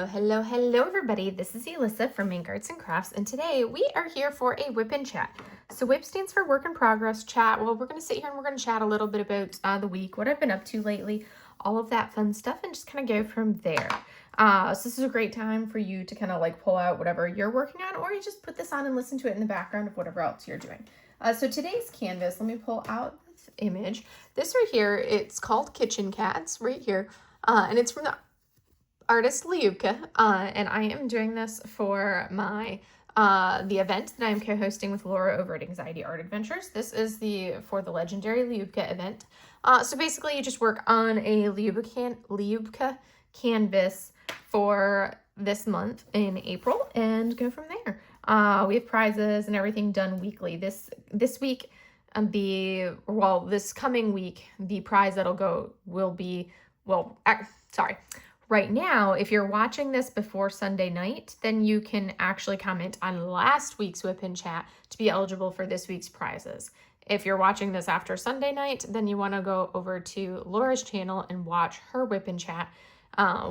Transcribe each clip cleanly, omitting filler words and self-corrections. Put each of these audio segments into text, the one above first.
Hello, everybody. This is Elissa from Mink Arts and Crafts, and today we are here for a WIP Chat. So WIP stands for Work in Progress Chat. Well, we're going to sit here and we're going to chat a little bit about the week, what I've been up to lately, all of that fun stuff, and just kind of go from there. So this is a great time for you to kind of like pull out whatever you're working on, or you just put this on and listen to it in the background of whatever else you're doing. So today's canvas, let me pull out this image. This right here, it's called Kitchen Cats right here, and it's from the artist Liubka, and I am doing this for my the event that I'm co-hosting with Laura over at Anxiety Art Adventures. This is for the legendary Liubka event. So basically, you just work on a Liubka canvas for this month in April and go from there. We have prizes and everything done weekly. This week, this coming week, the prize that'll go will be Right now, if you're watching this before Sunday night, then you can actually comment on last week's WIP Chat to be eligible for this week's prizes. If you're watching this after Sunday night, then you want to go over to Laura's channel and watch her WIP Chat,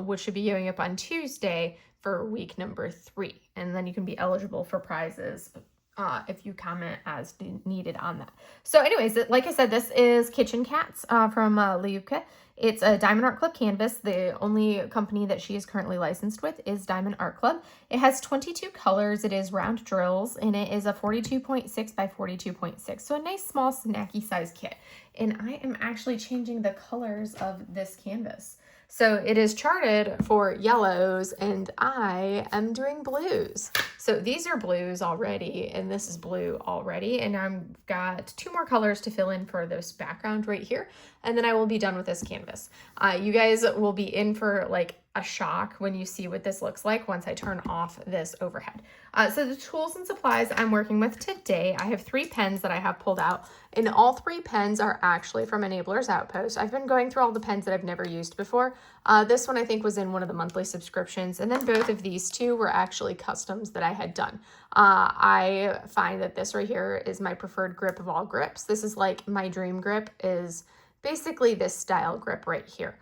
which should be going up on Tuesday for week number 3. And then you can be eligible for prizes if you comment as needed on that. So anyways, like I said, this is Kitchen Cats from Liubka. It's a Diamond Art Club canvas. The only company that she is currently licensed with is Diamond Art Club. It has 22 colors. It is round drills, and it is a 42.6 by 42.6. So a nice small snacky size kit. And I am actually changing the colors of this canvas. So it is charted for yellows, and I am doing blues. So these are blues already, and this is blue already, and I've got 2 more colors to fill in for this background right here, and then I will be done with this canvas. You guys will be in for like a shock when you see what this looks like once I turn off this overhead. So the tools and supplies I'm working with today, I have 3 pens that I have pulled out, and all 3 pens are actually from Enabler's Outpost. I've been going through all the pens that I've never used before. This one I think was in one of the monthly subscriptions, and then both of these 2 were actually customs that I had done. I find that this right here is my preferred grip of all grips. This is like my dream grip is basically this style grip right here.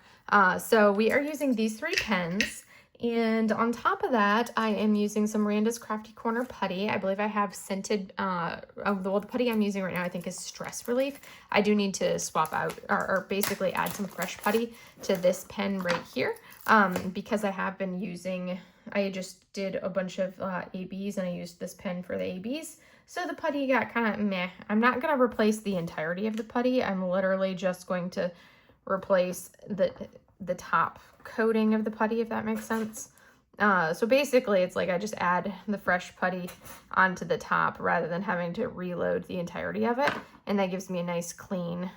So we are using these 3 pens, and on top of that, I am using some Randa's Crafty Corner putty. I believe I have scented, the putty I'm using right now I think is Stress Relief. I do need to swap out, or basically add some fresh putty to this pen right here, because I have been using, I just did a bunch of ABs, and I used this pen for the ABs. So the putty got kind of meh. I'm not going to replace the entirety of the putty. I'm literally just going to replace the top coating of the putty, if that makes sense. So basically it's like I just add the fresh putty onto the top rather than having to reload the entirety of it. And that gives me a nice clean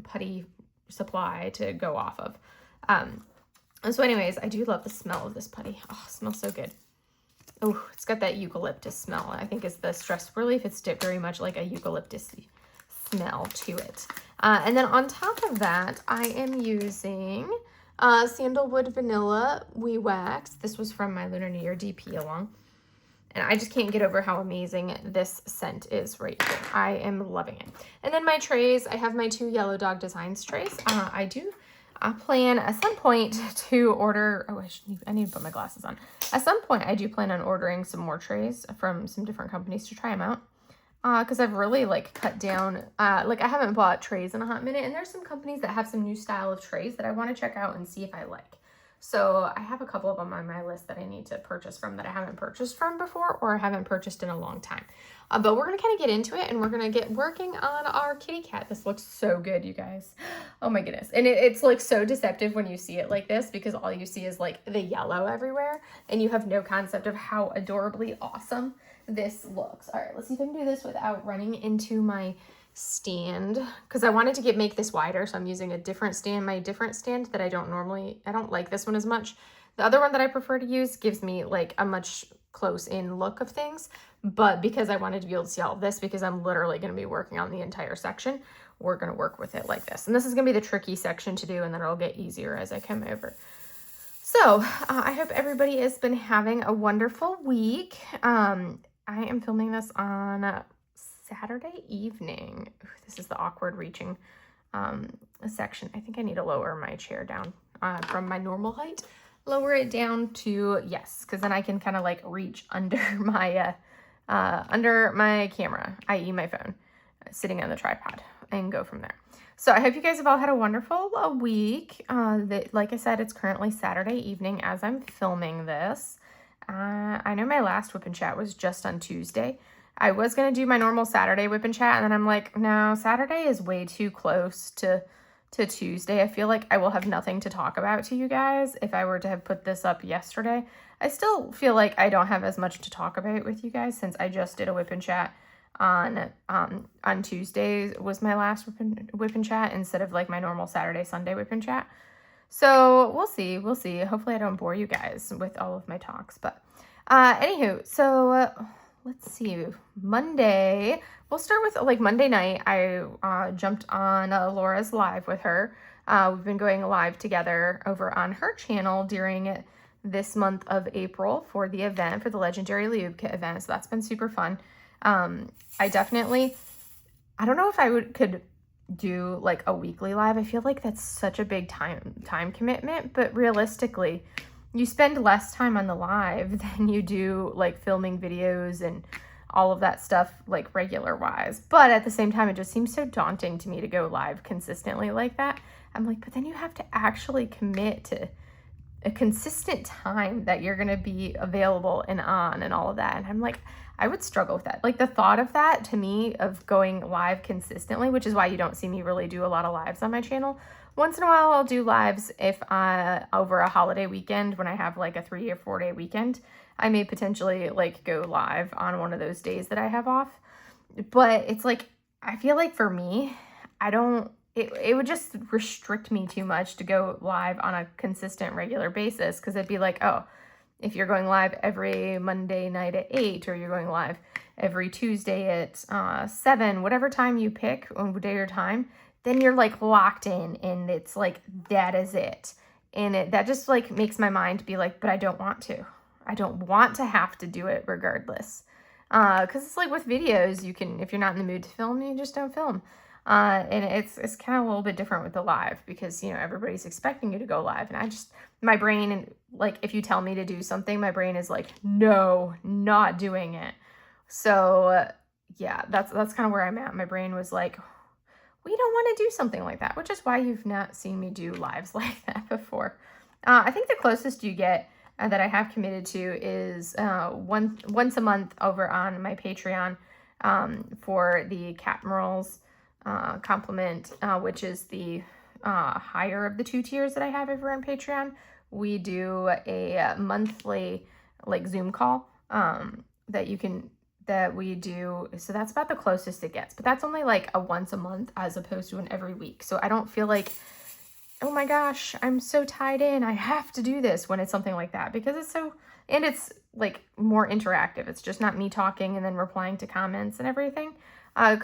putty supply to go off of. So anyways, I do love the smell of this putty. Oh, it smells so good. Oh, it's got that eucalyptus smell. I think is the Stress Relief. It's very much like a eucalyptus smell to it. And then on top of that, I am using Sandalwood Vanilla Wee Wax. This was from my Lunar New Year DP along. And I just can't get over how amazing this scent is right here. I am loving it. And then my trays, I have my 2 Yellow Dog Designs trays. I plan at some point to order, I need to put my glasses on. At some point, I do plan on ordering some more trays from some different companies to try them out. Because I've really like cut down, I haven't bought trays in a hot minute, and there's some companies that have some new style of trays that I want to check out and see if I like. So I have a couple of them on my list that I need to purchase from that I haven't purchased from before or haven't purchased in a long time. But we're going to kind of get into it, and we're going to get working on our kitty cat. This looks so good, you guys. Oh my goodness. And it's like so deceptive when you see it like this, because all you see is like the yellow everywhere, and you have no concept of how adorably awesome this looks. All right, let's see if I can do this without running into my stand, because I wanted to make this wider, so I'm using a different stand, my different stand that I don't like this one as much. The other one that I prefer to use gives me like a much close in look of things, but because I wanted to be able to see all of this, because I'm literally going to be working on the entire section, we're going to work with it like this. And this is going to be the tricky section to do, and then it'll get easier as I come over. So I hope everybody has been having a wonderful week. I am filming this on Saturday evening. Ooh, this is the awkward reaching section. I think I need to lower my chair down from my normal height. lower it down to yes, because then I can kind of like reach under my camera, i.e. my phone, sitting on the tripod, and go from there. So I hope you guys have all had a wonderful week. Like I said, it's currently Saturday evening as I'm filming this. I know my last WIP and Chat was just on Tuesday. I was going to do my normal Saturday WIP and Chat, and then I'm like, no, Saturday is way too close to Tuesday. I feel like I will have nothing to talk about to you guys if I were to have put this up yesterday. I still feel like I don't have as much to talk about with you guys since I just did a WIP and Chat on Tuesdays was my last WIP and Chat instead of like my normal Saturday, Sunday WIP and Chat. So we'll see. Hopefully I don't bore you guys with all of my talks. But anywho, so let's see. Monday, we'll start with like Monday night. I jumped on Laura's live with her. We've been going live together over on her channel during this month of April for the event, for the Legendary Liubka event. So that's been super fun. I don't know if I could do like a weekly live. I feel like that's such a big time commitment, but realistically, you spend less time on the live than you do like filming videos and all of that stuff like regular wise. But at the same time, it just seems so daunting to me to go live consistently like that. I'm like, but then you have to actually commit to a consistent time that you're going to be available and on and all of that. And I'm like, I would struggle with that. Like the thought of that to me of going live consistently, which is why you don't see me really do a lot of lives on my channel. Once in a while, I'll do lives if over a holiday weekend when I have like a 3 or 4 day weekend, I may potentially like go live on one of those days that I have off. But it's like, I feel like for me, it would just restrict me too much to go live on a consistent regular basis. Cause it'd be like, oh, if you're going live every Monday night at 8, or you're going live every Tuesday at 7, whatever time you pick on day or time, then you're like locked in and it's like, that is it. And that just like makes my mind be like, but I don't want to. I don't want to have to do it regardless. Cause it's like with videos, you can, if you're not in the mood to film, you just don't film. And it's kind of a little bit different with the live because, you know, everybody's expecting you to go live. And my brain, like, if you tell me to do something, my brain is like, no, not doing it. So yeah, that's kind of where I'm at. My brain was like, we don't want to do something like that, which is why you've not seen me do lives like that before. I think the closest you get that I have committed to is once a month over on my Patreon for the Catmurals compliment, which is the higher of the 2 tiers that I have over on Patreon. We do a monthly like Zoom call that we do. So that's about the closest it gets, but that's only like a once a month as opposed to an every week. So I don't feel like, oh my gosh, I'm so tied in, I have to do this when it's something like that, because it's like more interactive. It's just not me talking and then replying to comments and everything.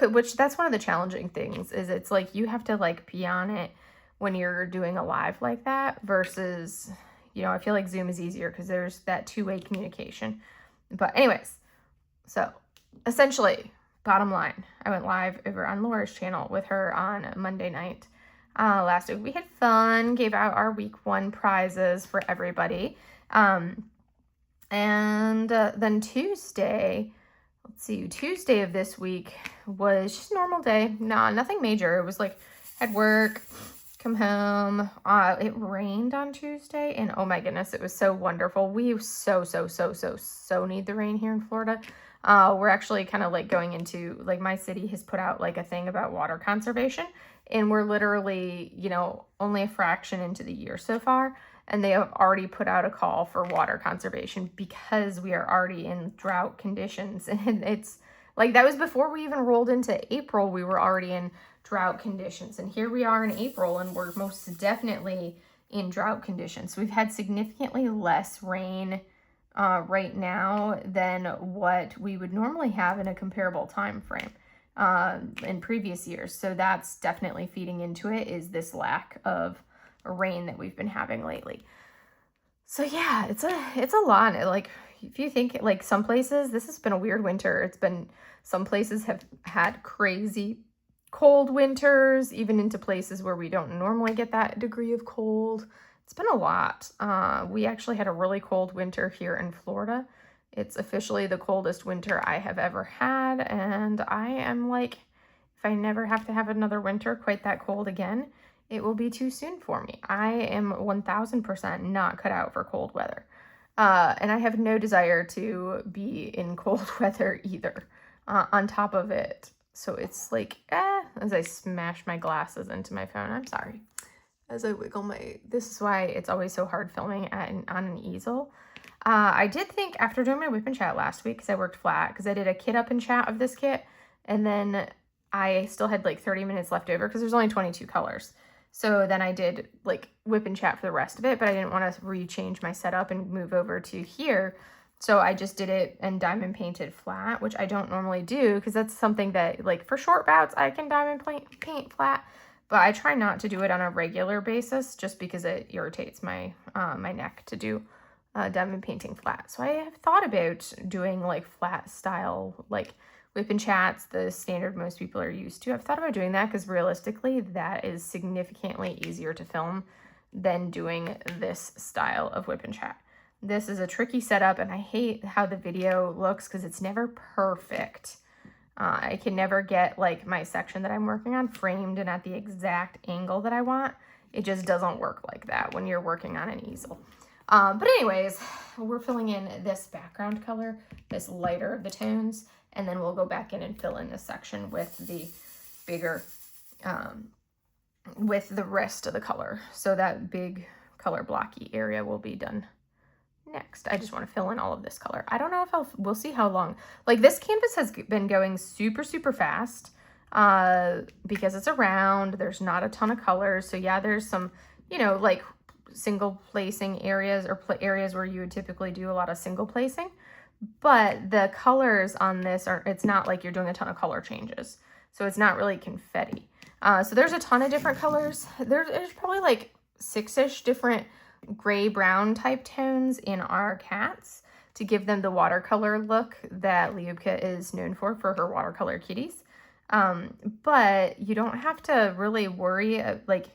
Which that's one of the challenging things is it's like you have to like be on it when you're doing a live like that versus, you know, I feel like Zoom is easier because there's that two-way communication. But anyways, so essentially, bottom line, I went live over on Laura's channel with her on Monday night. Last week we had fun, gave out our week 1 prizes for everybody. And then Tuesday of this week was just a normal day. Nothing major. It was like, I'd work, come home. It rained on Tuesday, and oh my goodness, it was so wonderful. We so need the rain here in Florida. We're actually kind of like going into, like, my city has put out like a thing about water conservation, and we're literally, you know, only a fraction into the year so far. And they have already put out a call for water conservation because we are already in drought conditions. And it's like, that was before we even rolled into April. We were already in drought conditions. And here we are in April, and we're most definitely in drought conditions. So we've had significantly less rain right now than what we would normally have in a comparable time frame in previous years. So that's definitely feeding into it, is this lack of rain that we've been having lately. So yeah, it's a lot. Like, if you think, like, some places, this has been a weird winter. Some places have had crazy cold winters, even into places where we don't normally get that degree of cold. It's been a lot. We actually had a really cold winter here in Florida. It's officially the coldest winter I have ever had, and I am like, if I never have to have another winter quite that cold again, it will be too soon for me. I am 1000% not cut out for cold weather. And I have no desire to be in cold weather either, on top of it. So it's like, as I smash my glasses into my phone, I'm sorry. As I wiggle this is why it's always so hard filming on an easel. I did think after doing my WIP and Chat last week, because I worked flat, because I did a kit up and chat of this kit, and then I still had like 30 minutes left over because there's only 22 colors. So then I did like WIP and Chat for the rest of it, but I didn't want to rechange my setup and move over to here. So I just did it and diamond painted flat, which I don't normally do because that's something that like for short bouts I can diamond paint flat, but I try not to do it on a regular basis just because it irritates my my neck to do diamond painting flat. So I have thought about doing like flat style, like WIP and Chats, the standard most people are used to. I've thought about doing that because realistically that is significantly easier to film than doing this style of WIP and Chat. This is a tricky setup and I hate how the video looks because it's never perfect. I can never get like my section that I'm working on framed and at the exact angle that I want. It just doesn't work like that when you're working on an easel. But anyways, we're filling in this background color, this lighter of the tones, and then we'll go back in and fill in this section with the bigger, with the rest of the color. So that big color blocky area will be done next. I just want to fill in all of this color. I don't know if we'll see how long. Like this canvas has been going super, super fast because it's a round. There's not a ton of colors. So yeah, there's some, you know, like single placing areas or areas where you would typically do a lot of single placing. But the colors on this it's not like you're doing a ton of color changes. So it's not really confetti. So there's a ton of different colors. There's probably like 6-ish different gray brown type tones in our cats to give them the watercolor look that Liubka is known for her watercolor kitties. But you don't have to really worry, like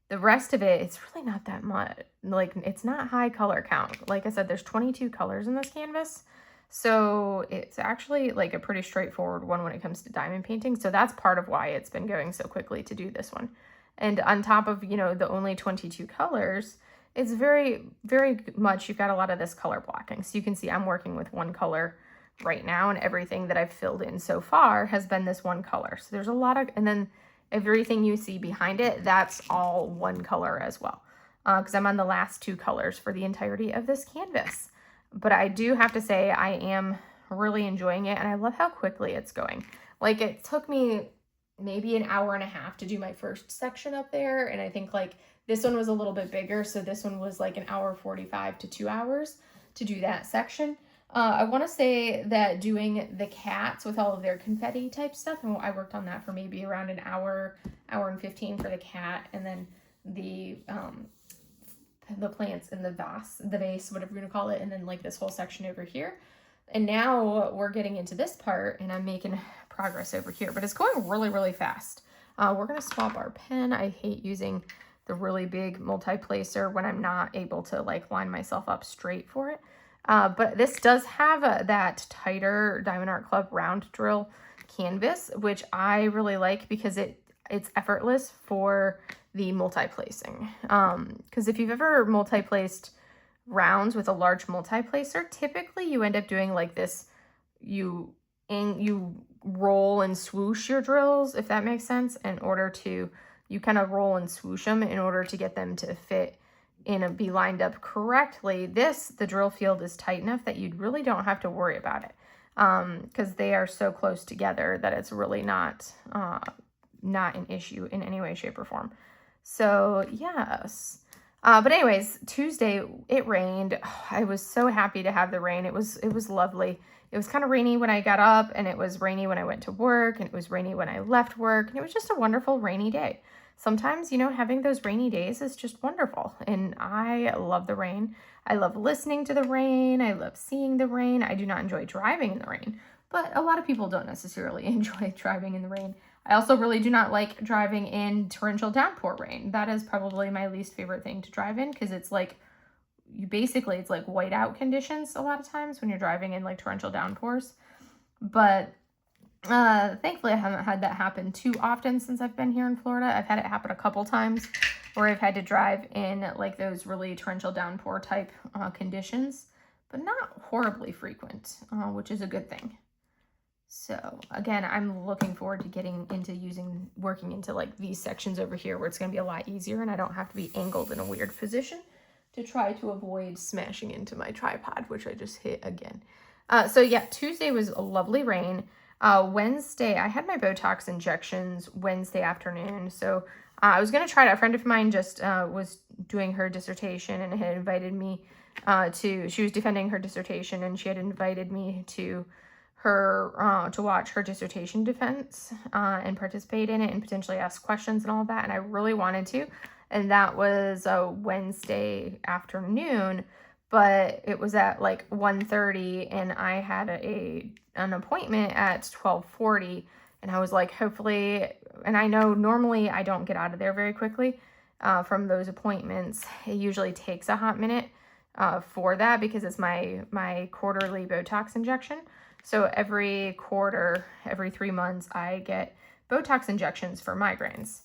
the rest of it, it's really not that much. Like it's not high color count. Like I said, there's 22 colors in this canvas. So it's actually like a pretty straightforward one when it comes to diamond painting. So that's part of why it's been going so quickly to do this one. And on top of, you know, the only 22 colors, it's very, very much, you've got a lot of this color blocking. So you can see I'm working with one color right now and everything that I've filled in so far has been this one color. So there's a lot of, and then everything you see behind it, that's all one color as well. Because I'm on the last 2 colors for the entirety of this canvas. But I do have to say I am really enjoying it and I love how quickly it's going. Like it took me maybe an hour and a half to do my first section up there. And I think like this one was a little bit bigger. So this one was like an hour 45 to 2 hours to do that section. I want to say that doing the cats with all of their confetti type stuff, and I worked on that for maybe around an hour and 15 for the cat, and then the plants in the vase, whatever you're gonna call it, and then like this whole section over here. And now we're getting into this part and I'm making progress over here, but it's going really, really fast. We're gonna swap our pen. I hate using the really big multi-placer when I'm not able to like line myself up straight for it. But this does have that tighter Diamond Art Club round drill canvas, which I really like because it's effortless for the multi-placing. Because if you've ever multi-placed rounds with a large multi-placer, typically you end up doing like this, you roll and swoosh your drills, if that makes sense, you kind of roll and swoosh them in order to get them to fit be lined up correctly. The drill field is tight enough that you really don't have to worry about it because they are so close together that it's really not an issue in any way, shape, or form. So yes. But anyways, Tuesday it rained. I was so happy to have the rain. It was lovely. It was kind of rainy when I got up, and it was rainy when I went to work, and it was rainy when I left work, and it was just a wonderful rainy day. Sometimes, you know, having those rainy days is just wonderful, and I love the rain. I love listening to the rain. I love seeing the rain. I do not enjoy driving in the rain, but a lot of people don't necessarily enjoy driving in the rain. I also really do not like driving in torrential downpour rain. That is probably my least favorite thing to drive in, because it's like, it's like whiteout conditions a lot of times when you're driving in like torrential downpours. But thankfully I haven't had that happen too often since I've been here in Florida. I've had it happen a couple times where I've had to drive in like those really torrential downpour type conditions, but not horribly frequent, which is a good thing. So again, I'm looking forward to getting into working into like these sections over here where it's going to be a lot easier and I don't have to be angled in a weird position to try to avoid smashing into my tripod, which I just hit again. So yeah, Tuesday was a lovely rain. Wednesday, I had my Botox injections Wednesday afternoon. So I was going to try it. A friend of mine just was doing her dissertation and had invited me she was defending her dissertation and she had invited me to her to watch her dissertation defense and participate in it and potentially ask questions and all of that. And I really wanted to. And that was a Wednesday afternoon, but it was at like 1:30 and I had an appointment at 12:40. And I was like, hopefully, and I know normally I don't get out of there very quickly from those appointments. It usually takes a hot minute for that because it's my quarterly Botox injection. So every quarter, every 3 months, I get Botox injections for migraines.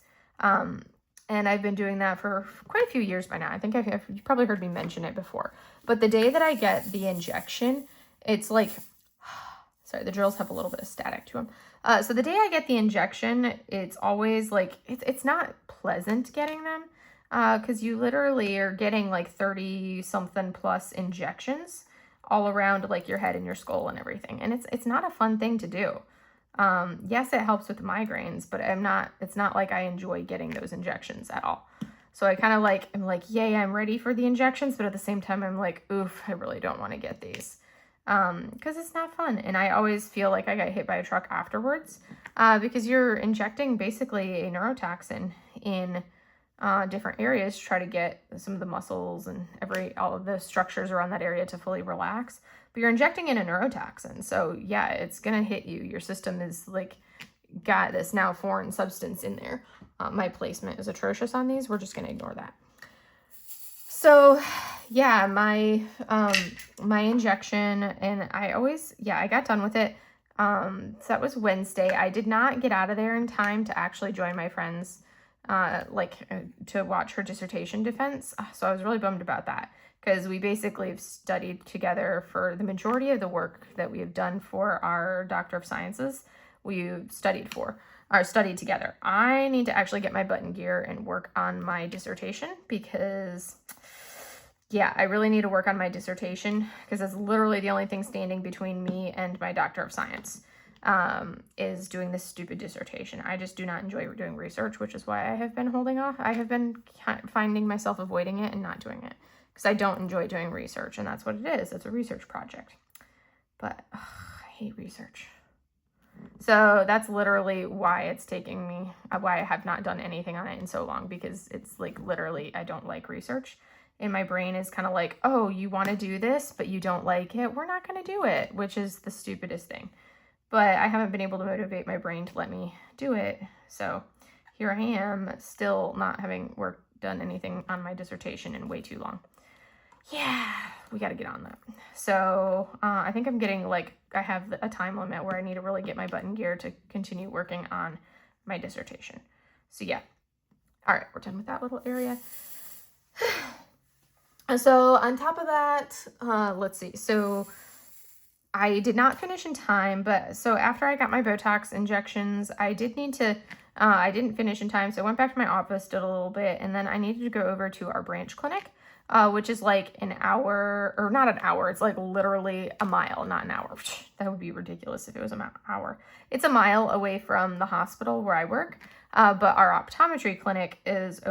And I've been doing that for quite a few years by now. I think you've probably heard me mention it before. But the day that I get the injection, it's like, sorry, the drills have a little bit of static to them. So the day I get the injection, it's always like, it's not pleasant getting them because you literally are getting like 30 something plus injections all around like your head and your skull and everything. And it's not a fun thing to do. Yes, it helps with the migraines, but it's not like I enjoy getting those injections at all. So I kind of I'm like, yay, I'm ready for the injections. But at the same time, I'm like, oof, I really don't want to get these. Cause it's not fun. And I always feel like I got hit by a truck afterwards, because you're injecting basically a neurotoxin in, different areas to try to get some of the muscles and all of the structures around that area to fully relax. But you're injecting in a neurotoxin. So yeah, it's going to hit you. Your system is like got this now foreign substance in there. My placement is atrocious on these. We're just going to ignore that. So yeah, my injection, and I got done with it. So that was Wednesday. I did not get out of there in time to actually join my friends to watch her dissertation defense. So I was really bummed about that because we basically have studied together for the majority of the work that we have done for our Doctor of Sciences. We've studied together. I need to actually get my butt in gear and work on my dissertation because, yeah, I really need to work on my dissertation because it's literally the only thing standing between me and my Doctor of Science. Is doing this stupid dissertation. I just do not enjoy doing research, which is why I have been holding off. I have been finding myself avoiding it and not doing it because I don't enjoy doing research, and that's what it is. It's a research project. But I hate research. So that's literally why it's taking me, why I have not done anything on it in so long, because it's like literally I don't like research. And my brain is kind of like, oh, you want to do this, but you don't like it? We're not going to do it, which is the stupidest thing. But I haven't been able to motivate my brain to let me do it. So here I am, still not having done anything on my dissertation in way too long. Yeah, we got to get on that. So I think I'm getting I have a time limit where I need to really get my butt in gear to continue working on my dissertation. So yeah. All right, we're done with that little area. So on top of that, let's see. So I did not finish in time, but so after I got my Botox injections, I didn't finish in time. So I went back to my office, did a little bit, and then I needed to go over to our branch clinic, which is like an hour, or not an hour. It's like literally a mile, not an hour. That would be ridiculous if it was an hour. It's a mile away from the hospital where I work. But our optometry clinic is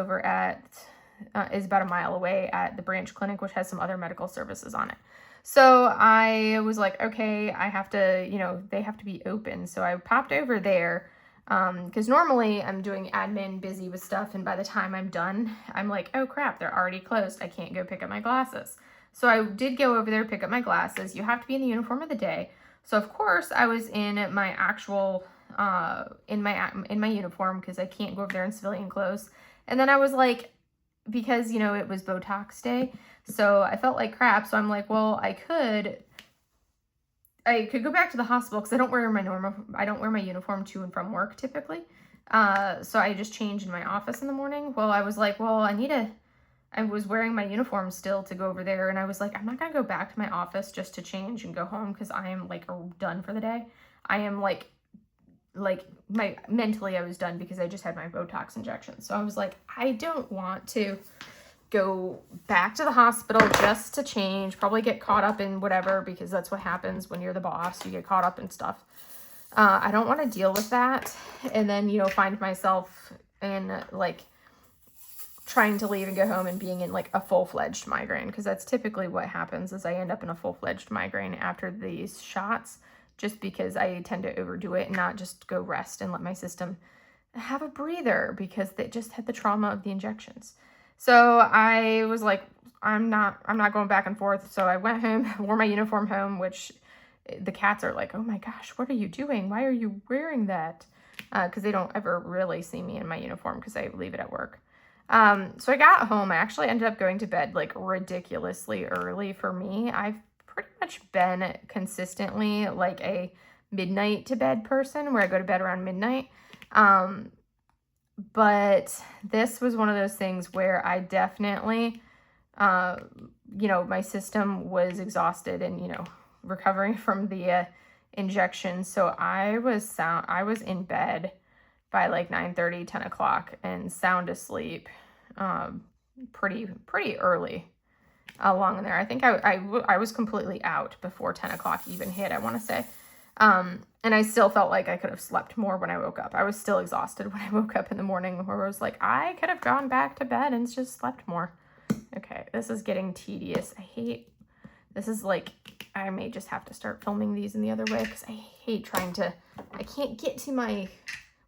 is about a mile away at the branch clinic, which has some other medical services on it. So I was like, okay, I have to, they have to be open. So I popped over there because normally I'm doing admin, busy with stuff. And by the time I'm done, I'm like, oh crap, they're already closed. I can't go pick up my glasses. So I did go over there, pick up my glasses. You have to be in the uniform of the day. So of course I was in my actual in my uniform because I can't go over there in civilian clothes. And then I was like, because, you know, it was Botox day, so I felt like crap. So I'm like, well, I could go back to the hospital because I don't wear my uniform to and from work typically. So I just changed in my office in the morning. Well, I was like, well, I was wearing my uniform still to go over there, and I was like, I'm not gonna go back to my office just to change and go home because I am like done for the day. I am mentally I was done because I just had my Botox injection. So I was like, I don't want to go back to the hospital just to change, probably get caught up in whatever, because that's what happens when you're the boss. You get caught up in stuff. I don't want to deal with that. And then, you know, find myself in like trying to leave and go home and being in like a full-fledged migraine, because that's typically what happens is I end up in a full-fledged migraine after these shots, just because I tend to overdo it and not just go rest and let my system have a breather because they just had the trauma of the injections. So I was like, I'm not going back and forth. So I went home, wore my uniform home, which the cats are like, oh my gosh, what are you doing? Why are you wearing that? Because they don't ever really see me in my uniform because I leave it at work. So I got home. I actually ended up going to bed like ridiculously early for me. I've pretty much been consistently like a midnight to bed person where I go to bed around midnight. But this was one of those things where I definitely, you know, my system was exhausted and, you know, recovering from the injection. So I was in bed by like 9:30, 10 o'clock and sound asleep pretty early along in there. I think I was completely out before 10 o'clock even hit, I want to say. And I still felt like I could have slept more when I woke up. I was still exhausted when I woke up in the morning, where I was like, I could have gone back to bed and just slept more. Okay, this is getting tedious. This is like, I may just have to start filming these in the other way because I hate I can't get to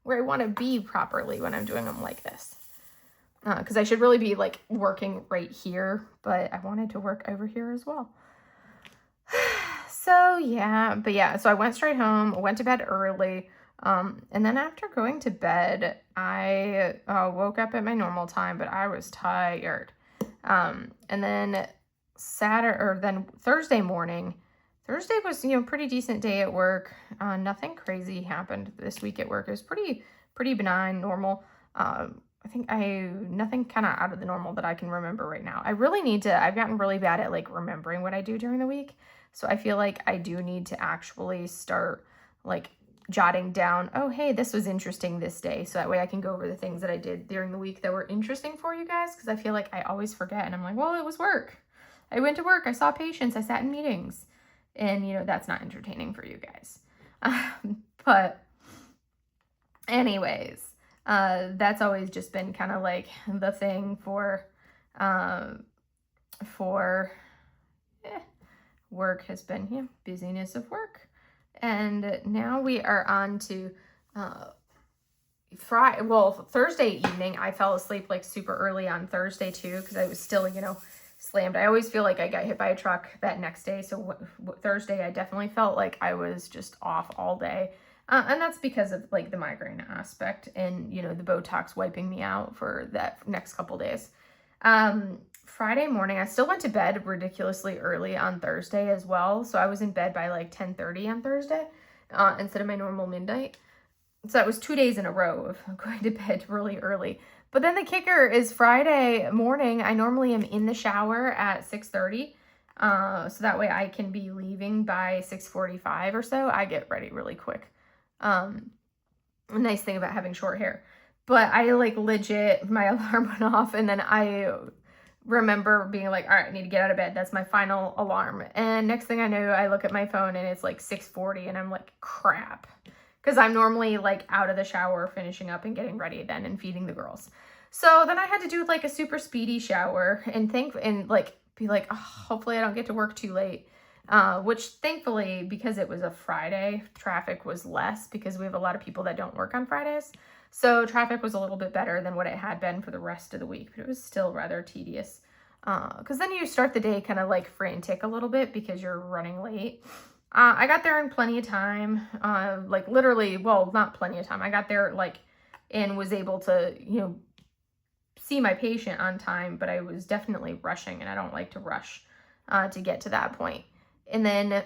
where I want to be properly when I'm doing them like this. Because I should really be like working right here, but I wanted to work over here as well. So yeah, so I went straight home, went to bed early, and then after going to bed, I woke up at my normal time, but I was tired. And then Thursday morning, Thursday was, you know, pretty decent day at work. Nothing crazy happened this week at work. It was pretty benign, normal. I think nothing kind of out of the normal that I can remember right now. I've gotten really bad at like remembering what I do during the week. So I feel like I do need to actually start like jotting down, oh, hey, this was interesting this day. So that way I can go over the things that I did during the week that were interesting for you guys. Because I feel like I always forget. And I'm like, well, it was work. I went to work. I saw patients. I sat in meetings. And, you know, that's not entertaining for you guys. But anyways, that's always just been kind of like the thing for work has been, yeah, busyness of work. And now we are on to Thursday evening. I fell asleep like super early on Thursday too because I was still, you know, slammed. I always feel like I got hit by a truck that next day. So Thursday I definitely felt like I was just off all day. And that's because of like the migraine aspect and, you know, the Botox wiping me out for that next couple days. Friday morning, I still went to bed ridiculously early on Thursday as well. So I was in bed by like 10:30 on Thursday instead of my normal midnight. So that was 2 days in a row of going to bed really early. But then the kicker is Friday morning, I normally am in the shower at 6:30. So that way I can be leaving by 6:45 or so. I get ready really quick. A nice thing about having short hair. But I like legit, my alarm went off and then I remember being like, all right, I need to get out of bed. That's my final alarm. And next thing I know, I look at my phone and it's like 6:40 and I'm like, crap. Because I'm normally like out of the shower, finishing up and getting ready then and feeding the girls. So then I had to do like a super speedy shower and be like, oh, hopefully I don't get to work too late. Which thankfully, because it was a Friday, traffic was less because we have a lot of people that don't work on Fridays. So traffic was a little bit better than what it had been for the rest of the week, but it was still rather tedious. Because then you start the day kind of like frantic a little bit because you're running late. I got there in plenty of time, like literally, well, not plenty of time. I got there like and was able to, see my patient on time, but I was definitely rushing, and I don't like to rush to get to that point. And then,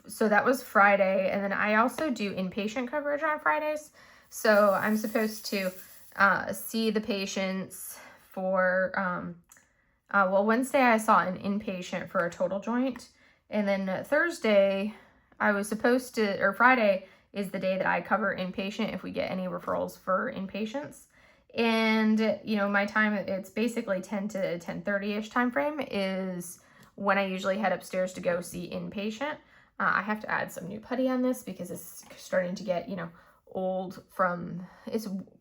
so that was Friday, and then I also do inpatient coverage on Fridays. So I'm supposed to see the patients for, well, Wednesday I saw an inpatient for a total joint, and then Thursday I was supposed to, or Friday is the day that I cover inpatient if we get any referrals for inpatients. And, my time, it's basically 10 to 10:30-ish time frame is when I usually head upstairs to go see inpatient. I have to add some new putty on this because it's starting to get, old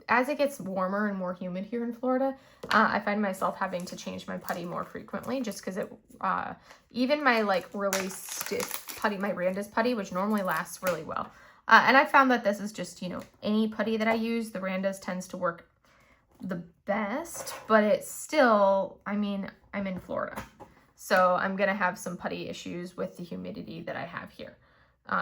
as it gets warmer and more humid here in Florida. I find myself having to change my putty more frequently just because even my like really stiff putty, my Randis putty, which normally lasts really well. And I found that this is just, any putty that I use, the Randis tends to work the best, but it's still, I'm in Florida. So I'm going to have some putty issues with the humidity that I have here.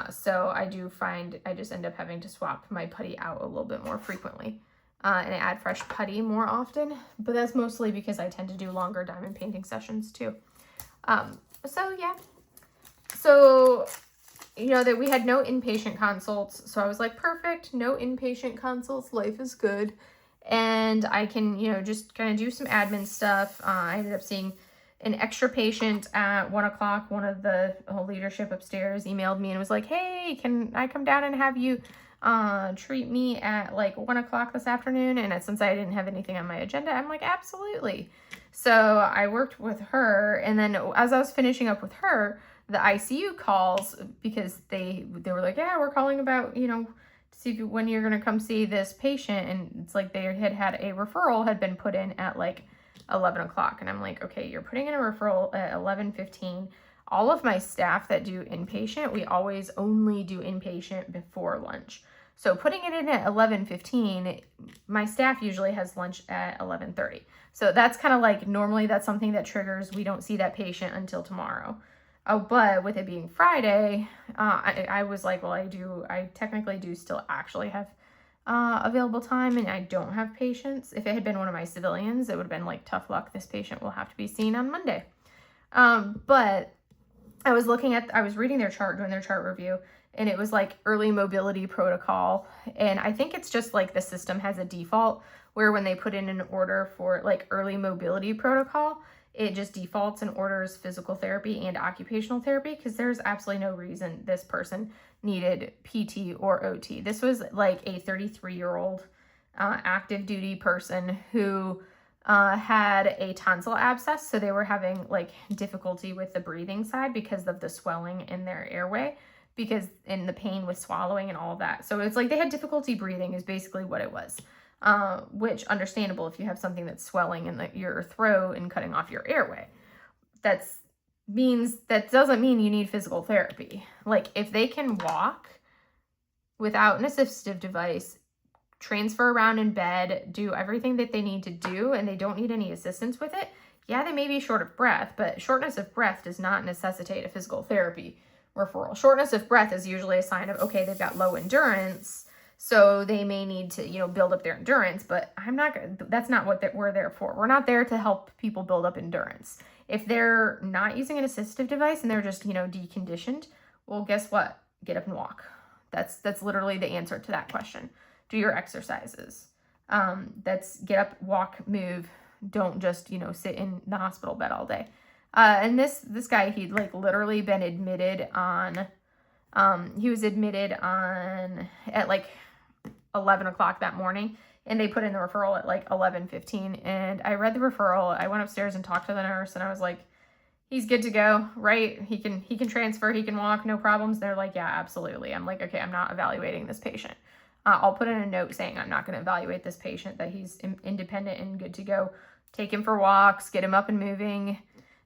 So I do find I just end up having to swap my putty out a little bit more frequently and I add fresh putty more often, but that's mostly because I tend to do longer diamond painting sessions too. So yeah, so that we had no inpatient consults. So I was like, perfect, no inpatient consults, life is good. And I can, just kind of do some admin stuff. I ended up seeing an extra patient at 1 o'clock. One of the leadership upstairs emailed me and was like, hey, can I come down and have you treat me at like 1 o'clock this afternoon? And since I didn't have anything on my agenda, I'm like, absolutely. So I worked with her. And then as I was finishing up with her, the ICU calls because they were like, yeah, we're calling about, see when you're going to come see this patient. And it's like they had a referral had been put in at like 11 o'clock. And I'm like, okay, you're putting in a referral at 11:15. All of my staff that do inpatient, we always only do inpatient before lunch. So putting it in at 11:15, my staff usually has lunch at 11:30. So that's kind of like, normally that's something that triggers, we don't see that patient until tomorrow. Oh, but with it being Friday, I was like, well, I technically do still actually have available time, and I don't have patients. If it had been one of my civilians, it would have been like, tough luck, this patient will have to be seen on Monday. But I was reading their chart, doing their chart review, and it was like early mobility protocol. And I think it's just like the system has a default where when they put in an order for like early mobility protocol, it just defaults and orders physical therapy and occupational therapy because there's absolutely no reason this person needed PT or OT. This was like a 33-year-old active duty person who had a tonsil abscess. So they were having like difficulty with the breathing side because of the swelling in their airway, in the pain with swallowing and all of that. So it's like they had difficulty breathing is basically what it was. Which understandable if you have something that's swelling in your throat and cutting off your airway. That doesn't mean you need physical therapy. Like if they can walk without an assistive device, transfer around in bed, do everything that they need to do, and they don't need any assistance with it, yeah, they may be short of breath, but shortness of breath does not necessitate a physical therapy referral. Shortness of breath is usually a sign of, okay, they've got low endurance, so they may need to, build up their endurance, but that's not what we're there for. We're not there to help people build up endurance. If they're not using an assistive device and they're just, deconditioned, well, guess what? Get up and walk. That's literally the answer to that question. Do your exercises. That's get up, walk, move. Don't just, sit in the hospital bed all day. And this guy, he'd like literally been admitted on, he was admitted at like 11 o'clock that morning, and they put in the referral at like 11:15. And I read the referral. I went upstairs and talked to the nurse, and I was like, he's good to go, right? He can transfer, he can walk, no problems. They're like, yeah, absolutely. I'm like, okay, I'm not evaluating this patient. I'll put in a note saying I'm not going to evaluate this patient, that he's independent and good to go. Take him for walks, get him up and moving.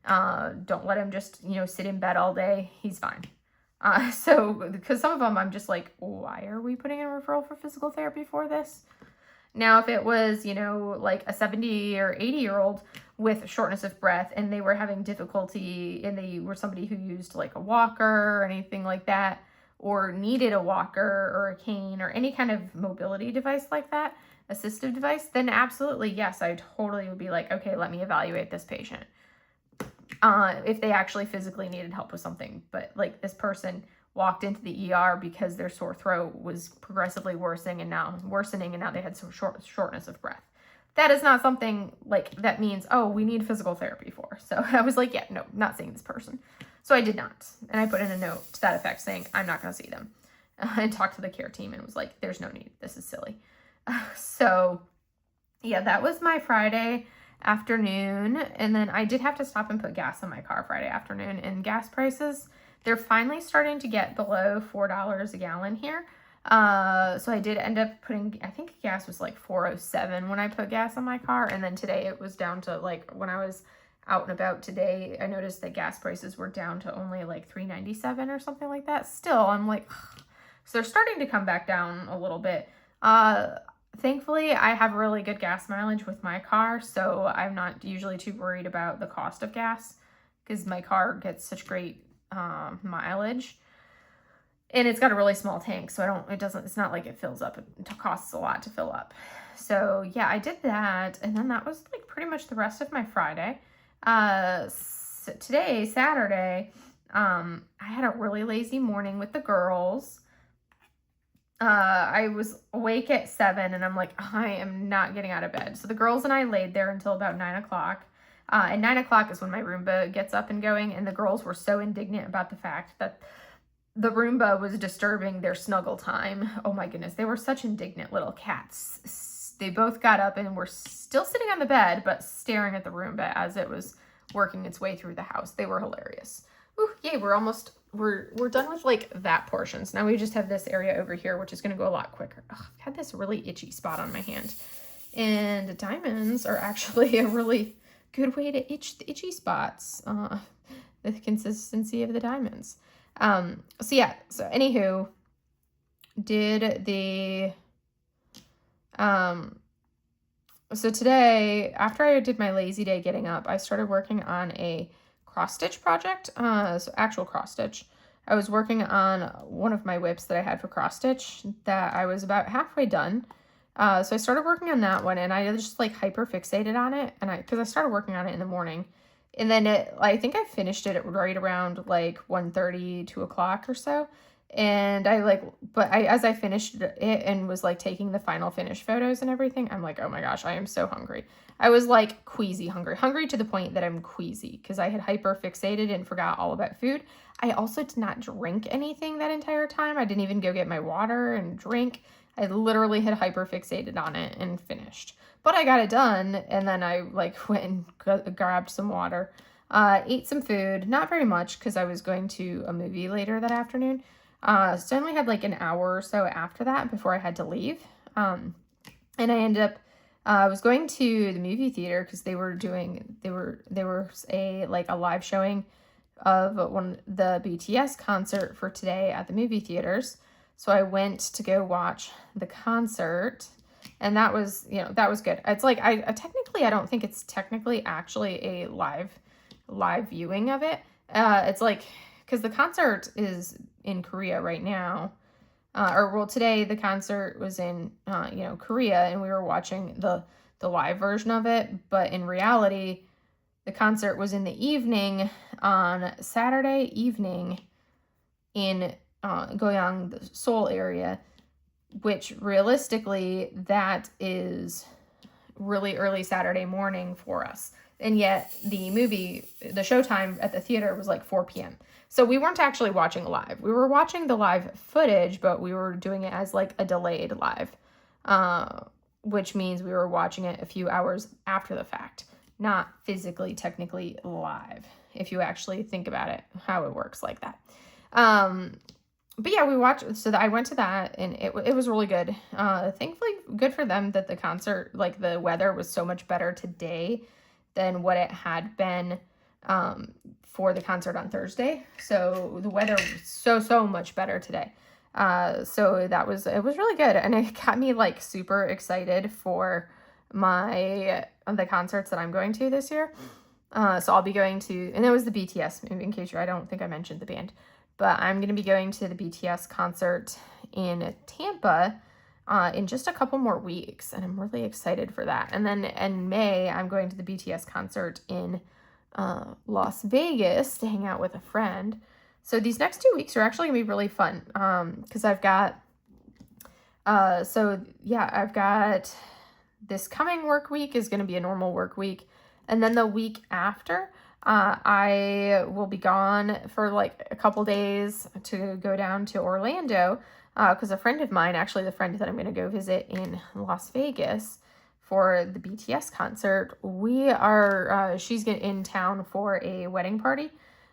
Don't let him just, sit in bed all day. He's fine. So, because some of them I'm just like, why are we putting in a referral for physical therapy for this? Now, if it was, you know, like a 70 or 80-year-old with shortness of breath and they were having difficulty and they were somebody who used like a walker or anything like that, or needed a walker or a cane or any kind of mobility device like that, assistive device, then absolutely, yes, I totally would be like, okay, let me evaluate this patient. If they actually physically needed help with something. But like this person walked into the ER because their sore throat was progressively worsening and now they had some shortness of breath. That is not something like that means, oh, we need physical therapy for. So I was like, yeah, no, not seeing this person. So I did not. And I put in a note to that effect saying, I'm not going to see them. And talked to the care team and was like, there's no need. This is silly. So yeah, that was my Friday afternoon. And then I did have to stop and put gas in my car Friday afternoon. And gas prices, they're finally starting to get below $4 a gallon here. So I did end up putting, I think gas was like $4.07 when I put gas in my car. And then today it was down to like, when I was out and about today, I noticed that gas prices were down to only like $3.97 or something like that. Still, I'm like, ugh. So they're starting to come back down a little bit. Thankfully, I have really good gas mileage with my car, so I'm not usually too worried about the cost of gas because my car gets such great mileage. And it's got a really small tank, so it's not like it fills up. It costs a lot to fill up. So yeah, I did that, and then that was like pretty much the rest of my Friday. So today, Saturday, I had a really lazy morning with the girls. I was awake at 7 and I'm like, I am not getting out of bed. So the girls and I laid there until about 9 o'clock. And 9 o'clock is when my Roomba gets up and going. And the girls were so indignant about the fact that the Roomba was disturbing their snuggle time. Oh my goodness. They were such indignant little cats. They both got up and were still sitting on the bed, but staring at the Roomba as it was working its way through the house. They were hilarious. Ooh, yay, we're done with like that portion. So now we just have this area over here, which is going to go a lot quicker. Ugh, I've had this really itchy spot on my hand. And diamonds are actually a really good way to itch the itchy spots. The consistency of the diamonds. So yeah, so anywho, so today, after I did my lazy day getting up, I started working on a cross stitch project, so actual cross stitch. I was working on one of my WIPs that I had for cross stitch that I was about halfway done. So I started working on that one and I just like hyper fixated on it, and because I started working on it in the morning, and then I think I finished it at right around like 1:30, 2 o'clock or so. And as I finished it and was like taking the final finish photos and everything, I'm like, oh my gosh, I am so hungry. I was like queasy hungry to the point that I'm queasy because I had hyper fixated and forgot all about food. I also did not drink anything that entire time. I didn't even go get my water and drink. I literally had hyper fixated on it and finished. But I got it done, and then I like went and grabbed some water, ate some food, not very much because I was going to a movie later that afternoon. So I only had like an hour or so after that before I had to leave. And I ended up, I was going to the movie theater because there was a live showing of the BTS concert for today at the movie theaters. So I went to go watch the concert, and that was good. It's like, I don't think it's technically actually a live viewing of it. It's like, because the concert is in Korea right now, today the concert was in, Korea, and we were watching the live version of it, but in reality, the concert was in the evening on Saturday evening in Goyang, the Seoul area, which realistically, that is really early Saturday morning for us. And yet the showtime at the theater was like 4 p.m. So we weren't actually watching live. We were watching the live footage, but we were doing it as like a delayed live, which means we were watching it a few hours after the fact, not physically, technically live, if you actually think about it, how it works like that. But yeah, we watched, so I went to that, and it was really good. Thankfully, good for them that the concert, like the weather was so much better today than what it had been for the concert on Thursday. So the weather was so much better today. So it was really good, and it got me like super excited for the concerts that I'm going to this year. So I'll be going to, and it was the BTS, in case I don't think I mentioned the band, but I'm going to be going to the BTS concert in Tampa in just a couple more weeks, and I'm really excited for that. And then in May, I'm going to the BTS concert in Las Vegas to hang out with a friend. So these next 2 weeks are actually going to be really fun because I've got, I've got this coming work week is going to be a normal work week. And then the week after, I will be gone for like a couple days to go down to Orlando because a friend of mine, actually the friend that I'm going to go visit in Las Vegas for the BTS concert, she's in town for a wedding party.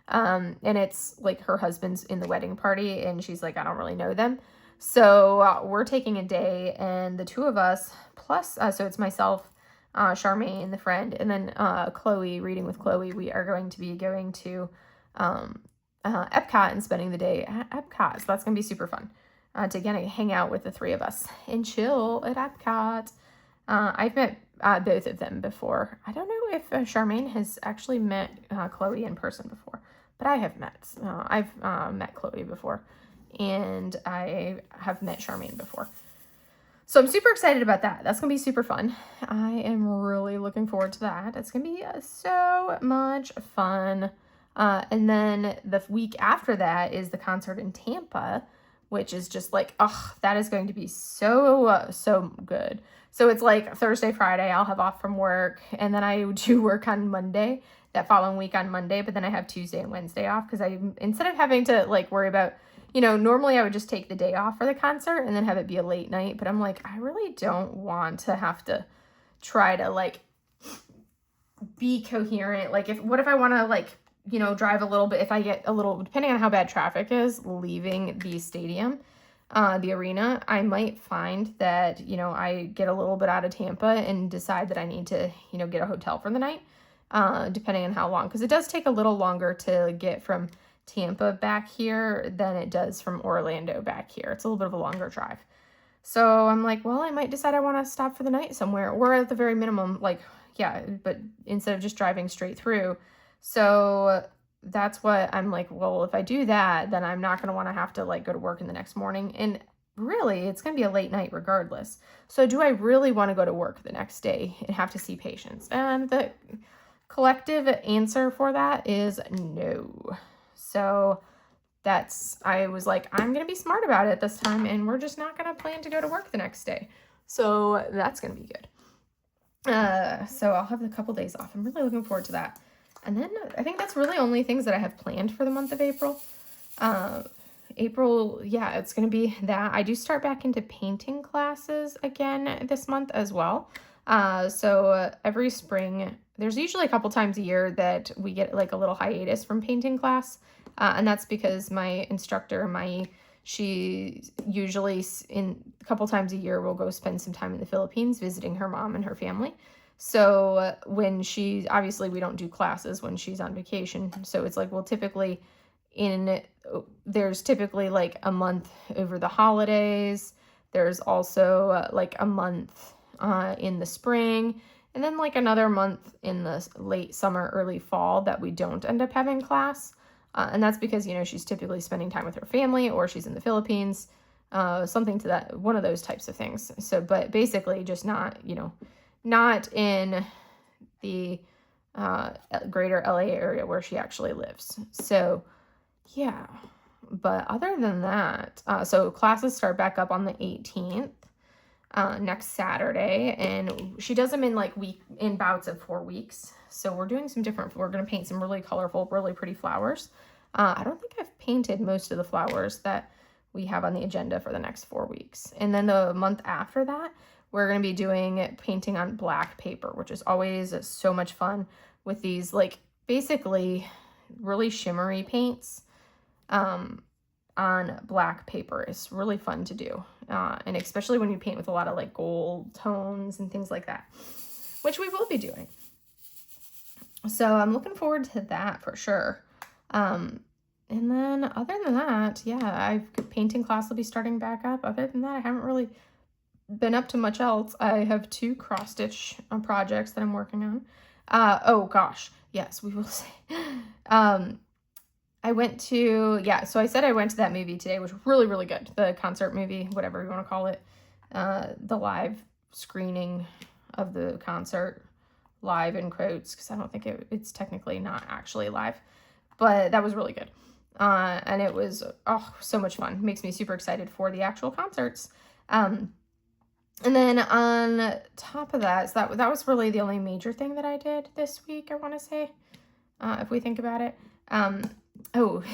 And it's like her husband's in the wedding party, and she's like, I don't really know them. So we're taking a day, and the two of us, plus, so it's myself, Charmaine, the friend, and then Chloe, reading with Chloe, we are going to be going to Epcot and spending the day at Epcot. So that's going to be super fun to hang out with the three of us and chill at Epcot. I've met both of them before. I don't know if Charmaine has actually met Chloe in person before, but I have met. I've met Chloe before, and I have met Charmaine before. So I'm super excited about that. That's going to be super fun. I am really looking forward to that. It's going to be so much fun. And then the week after that is the concert in Tampa, which is just like, that is going to be so good. So it's like Thursday, Friday, I'll have off from work, and then I do work on Monday, that following week on Monday, but then I have Tuesday and Wednesday off because instead of having to like worry about, normally I would just take the day off for the concert and then have it be a late night, but I'm like, I really don't want to have to try to like be coherent. Like what if I want to like, drive a little bit, if I get a little, depending on how bad traffic is leaving the stadium, the arena, I might find that, I get a little bit out of Tampa and decide that I need to, get a hotel for the night, depending on how long, because it does take a little longer to get from Tampa back here than it does from Orlando back here. It's a little bit of a longer drive. So I'm like, well, I might decide I want to stop for the night somewhere, or at the very minimum, like, yeah, but instead of just driving straight through. So that's what I'm like, well, if I do that, then I'm not going to want to have to like go to work in the next morning. And really, it's going to be a late night regardless. So do I really want to go to work the next day and have to see patients? And the collective answer for that is no. So I was like, I'm going to be smart about it this time, and we're just not going to plan to go to work the next day. So that's going to be good. So I'll have a couple days off. I'm really looking forward to that. And then I think that's really only things that I have planned for the month of April. April, yeah, it's going to be that. I do start back into painting classes again this month as well. So every spring, there's usually a couple times a year that we get like a little hiatus from painting class. And that's because my instructor, she usually in a couple times a year will go spend some time in the Philippines visiting her mom and her family. So when obviously we don't do classes when she's on vacation. So it's like, well, there's typically like a month over the holidays. There's also like a month in the spring, and then like another month in the late summer, early fall that we don't end up having class. And that's because, she's typically spending time with her family, or she's in the Philippines, something to that, one of those types of things. So, but basically just not in the greater LA area where she actually lives. So, yeah. But other than that, so classes start back up on the 18th, next Saturday, and she does them in bouts of 4 weeks. So we're doing we're going to paint some really colorful, really pretty flowers. I don't think I've painted most of the flowers that we have on the agenda for the next 4 weeks. And then the month after that, we're going to be doing painting on black paper, which is always so much fun with these like basically really shimmery paints on black paper. It's really fun to do. And especially when you paint with a lot of like gold tones and things like that, which we will be doing. So I'm looking forward to that for sure. And then other than that, yeah, painting class will be starting back up. Other than that, I haven't really been up to much else. I have 2 cross stitch projects that I'm working on. Oh gosh, yes, we will say. I went to, so I said I went to that movie today, which was really, really good. The concert movie, whatever you want to call it. The live screening of the concert, live in quotes, because I don't think it's technically not actually live, but that was really good. And it was, so much fun. Makes me super excited for the actual concerts. And then on top of that, so that was really the only major thing that I did this week, I want to say, if we think about it.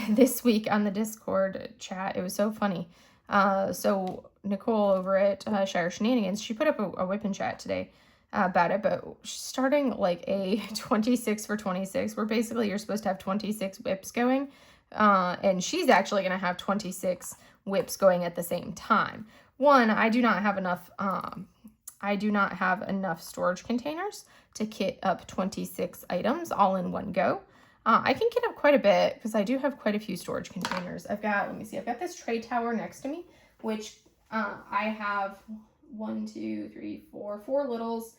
This week on the Discord chat, it was so funny. So Nicole over at Shire Shenanigans, she put up a WIP chat today about it, but she's starting like a 26 for 26, where basically you're supposed to have 26 WIPs going, and she's actually going to have 26 WIPs going at the same time. One, I do not have enough storage containers to kit up 26 items all in one go. I can kit up quite a bit because I do have quite a few storage containers. I've got this tray tower next to me, which I have 1, 2, 3, 4 littles,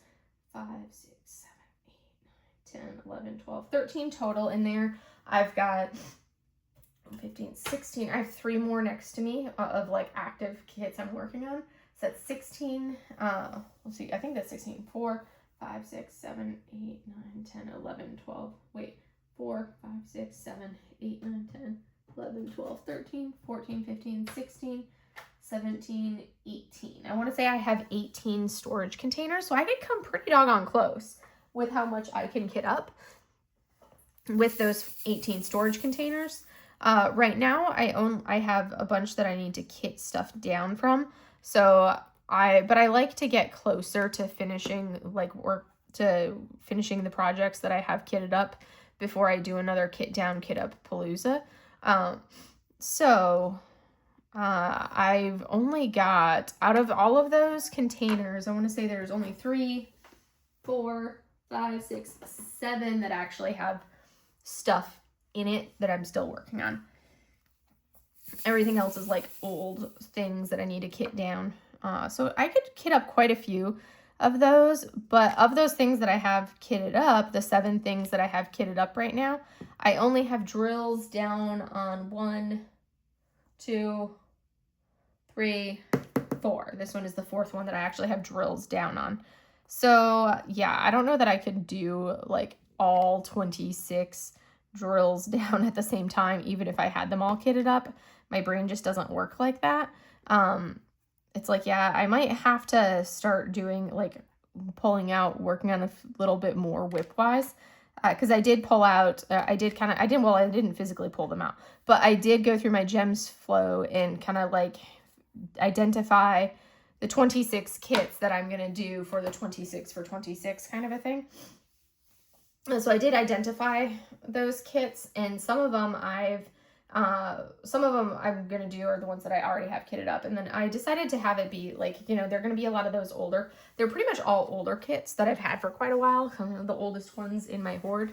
5, 6, 7, 8, 9, 10, 11, 12, 13 total in there. I've got 15, 16. I have 3 more next to me of like active kits I'm working on. So that's 16. Let's see, I think that's 16. 4, 5, 6, 7, 8, 9, 10, 11, 12. Wait. 4, 5, 6, 7, 8, 9, 10, 11, 12, 13, 14, 15, 16, 17, 18. I want to say I have 18 storage containers, so I could come pretty doggone close with how much I can kit up with those 18 storage containers. Right now, I have a bunch that I need to kit stuff down from, but I like to get closer to finishing the projects that I have kitted up before I do another kit down, kit up palooza. I've only got, out of all of those containers, I want to say there's only 3, 4, 5, 6, 7 that actually have stuff in it that I'm still working on. Everything else is like old things that I need to kit down. So I could kit up quite a few of those, but of those things that I have kitted up, the 7 things that I have kitted up right now, I only have drills down on 1, 2, 3, 4. This one is the 4th one that I actually have drills down on. So yeah, I don't know that I could do like all 26 drills down at the same time, even if I had them all kitted up. My brain just doesn't work like that. It's like, yeah, I might have to start doing like working on a little bit more WIP-wise. Because I did pull out, I didn't physically pull them out, but I did go through my gems flow and kind of like identify the 26 kits that I'm going to do for the 26 for 26 kind of a thing. And so I did identify those kits, and some of them I'm going to do are the ones that I already have kitted up. And then I decided to have it be like, they're going to be a lot of those they're pretty much all older kits that I've had for quite a while. The oldest ones in my hoard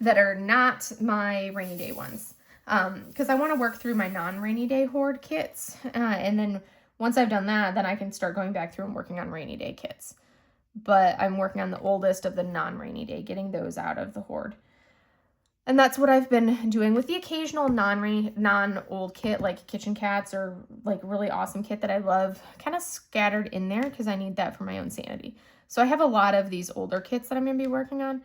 that are not my rainy day ones. Because I want to work through my non-rainy day hoard kits. And then once I've done that, then I can start going back through and working on rainy day kits. But I'm working on the oldest of the non-rainy day, getting those out of the hoard. And that's what I've been doing with the occasional non-old kit, like kitchen cats or like really awesome kit that I love, kind of scattered in there because I need that for my own sanity. So I have a lot of these older kits that I'm going to be working on.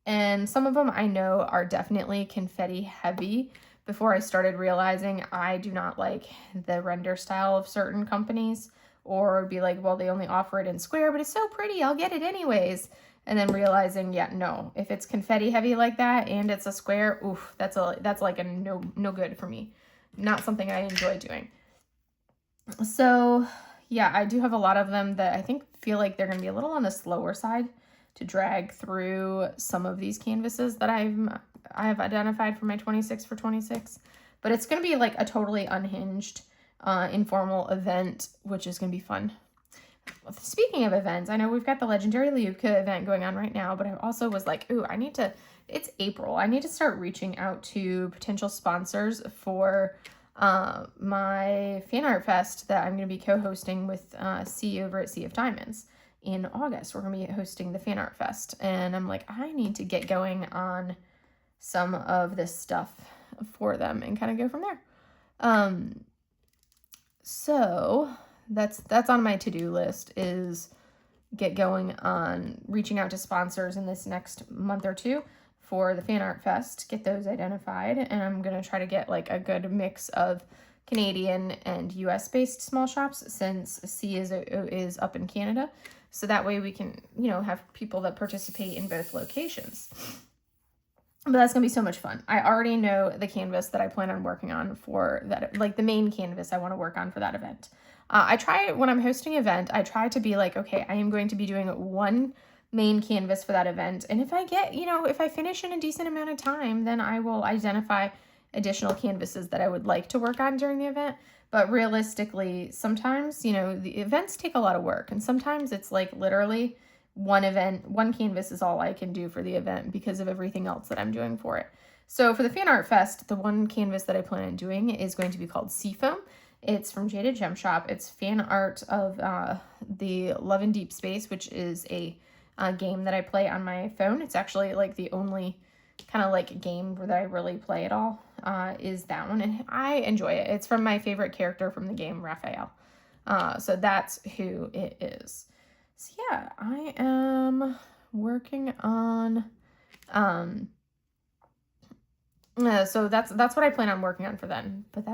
And some of them I know are definitely confetti heavy. Before I started realizing I do not like the render style of certain companies, or be like, well, they only offer it in square, but it's so pretty, I'll get it anyways. And then realizing, yeah, no, if it's confetti heavy like that and it's a square, oof, that's like a no good for me. Not something I enjoy doing. So yeah, I do have a lot of them that I think feel like they're going to be a little on the slower side to drag through some of these canvases that I have identified for my 26 for 26. But it's going to be like a totally unhinged, informal event, which is going to be fun. Speaking of events, I know we've got the legendary Liubka event going on right now, but I also was like, ooh, I need to it's April. I need to start reaching out to potential sponsors for my fan art fest that I'm going to be co-hosting with C over at Sea of Diamonds in August. We're going to be hosting the fan art fest, and I'm like, I need to get going on some of this stuff for them and kind of go from there. So that's on my to-do list, is get going on reaching out to sponsors in this next month or two for the Fan Art Fest, get those identified, and I'm going to try to get like a good mix of Canadian and US based small shops, since C is up in Canada. So that way we can, you know, have people that participate in both locations. But that's going to be so much fun. I already know the canvas that I plan on working on for that, like the main canvas I want to work on for that event. I try, when I'm hosting an event, I try to be like, okay, I am going to be doing one main canvas for that event. And if I get, you know, if I finish in a decent amount of time, then I will identify additional canvases that I would like to work on during the event. But realistically, sometimes, you know, the events take a lot of work. And sometimes it's like literally one canvas is all I can do for the event because of everything else that I'm doing for it. So for the Fan Art Fest, the one canvas that I plan on doing is going to be called Seafoam. It's from Jaded Gem Shop. It's fan art of the Love in Deep Space, which is a game that I play on my phone. It's actually like the only kind of like game that I really play at all, is that one, and I enjoy it. It's from my favorite character from the game, Raphael. So that's who it is. So yeah, I am working on, so that's what I plan on working on for then. But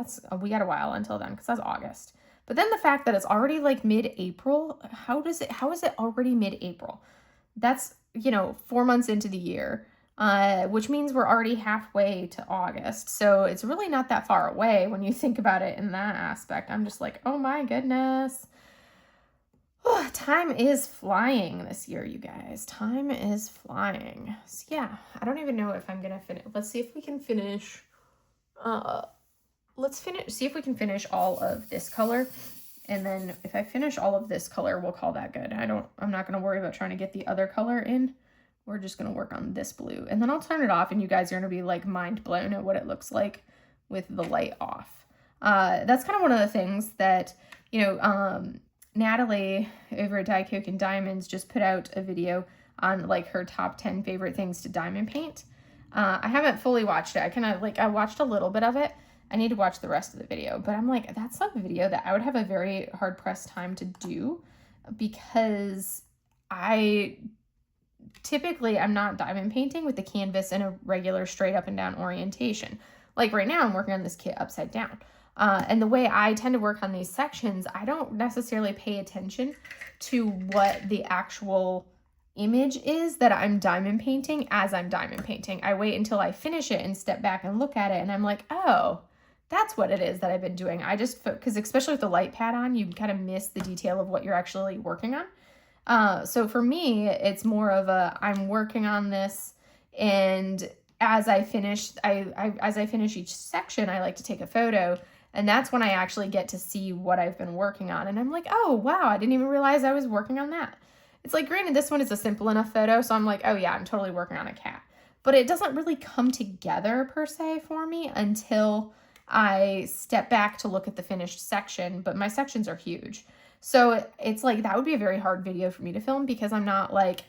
we got a while until then, because that's August. But then the fact that it's already like mid-April, how is it already mid-April? That's, you know, 4 months into the year, which means we're already halfway to August. So it's really not that far away when you think about it in that aspect. I'm just like, oh my goodness. Oh, time is flying this year, you guys. Time is flying. So yeah, I don't even know if I'm gonna finish. Let's see if we can finish. See if we can finish all of this color. And then if I finish all of this color, we'll call that good. I'm not gonna worry about trying to get the other color in. We're just gonna work on this blue. And then I'll turn it off and you guys are gonna be like mind blown at what it looks like with the light off. That's kind of one of the things that, you know, Natalie over at Die Coke and Diamonds just put out a video on like her top 10 favorite things to diamond paint. I haven't fully watched it. I watched a little bit of it. I need to watch the rest of the video, but I'm like, that's a video that I would have a very hard pressed time to do, because I'm not diamond painting with the canvas in a regular straight up and down orientation. Like right now I'm working on this kit upside down. And the way I tend to work on these sections, I don't necessarily pay attention to what the actual image is that I'm diamond painting as I'm diamond painting. I wait until I finish it and step back and look at it, and I'm like, oh, that's what it is that I've been doing. I just, because especially with the light pad on, you kind of miss the detail of what you're actually working on. So for me, it's more of I'm working on this, and as I finish each section, I like to take a photo. And that's when I actually get to see what I've been working on. And I'm like, oh, wow, I didn't even realize I was working on that. It's like, granted, this one is a simple enough photo, so I'm like, oh yeah, I'm totally working on a cat. But it doesn't really come together per se for me until I step back to look at the finished section. But my sections are huge. So it's like, that would be a very hard video for me to film, because I'm not like,